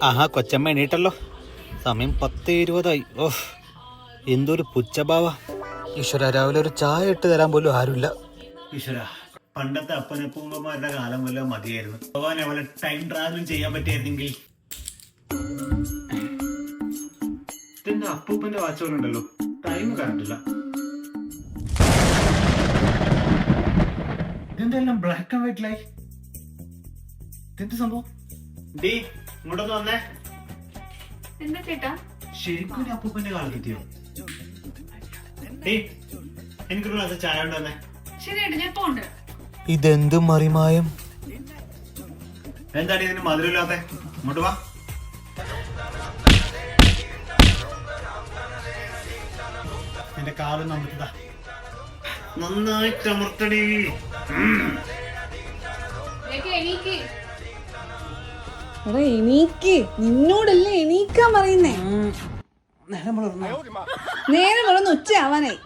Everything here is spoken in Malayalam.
ആഹാ, കൊച്ചമ്മ എണീട്ടല്ലോ. സമയം 10:20. ഓഹ്, എന്തൊരു പുച്ഛഭാവ. ഈശ്വര, രാവിലെ ഒരു ചായ ഇട്ട് തരാൻ പോലും ആരുമില്ല. ഈശ്വര, പണ്ടത്തെ അപ്പനപ്പൂമ്മമാരുടെ കാലം വല്ലതും മതിയായിരുന്നു. ഭഗവാനെ, വല്ല ടൈം ട്രാവലും ചെയ്യാൻ പറ്റിയായിരുന്നെങ്കിൽ. ഇതെന്താ അപ്പൂപ്പന്റെ വാച്ചുകളുണ്ടല്ലോ, ടൈം കണ്ടില്ല. ഇതെന്തെല്ലാം ബ്ലാക്ക് ആൻഡ് വൈറ്റ്? ഇതെന്ത് സംഭവം? ഡീ, ഇങ്ങോട്ടൊന്ന് വന്നേ. എന്താ ചേട്ടാ? ശരിക്കും ഒരു അപ്പൂപ്പന്റെ കാലത്തെത്തിയോ? എനിക്കൊരു ഗ്ലാസ് ചായ ഉണ്ടെന്നേ. ശരിയായിട്ട് ഞാൻ പോണ്ട്. ഇതെന്ത് മറിമായം? എന്താണ് ഇതിന് മധുരമില്ലാത്ത? ഇങ്ങോട്ട് വാ. എന്റെ കാലൊന്നും അമർത്തതാ, നന്നായിട്ട് അമർത്തടി. എണീക്ക്, നിന്നോടല്ലേ എണീക്കാൻ പറയുന്നേ. നേരം വളർന്ന് ഉച്ച ആവാനായി.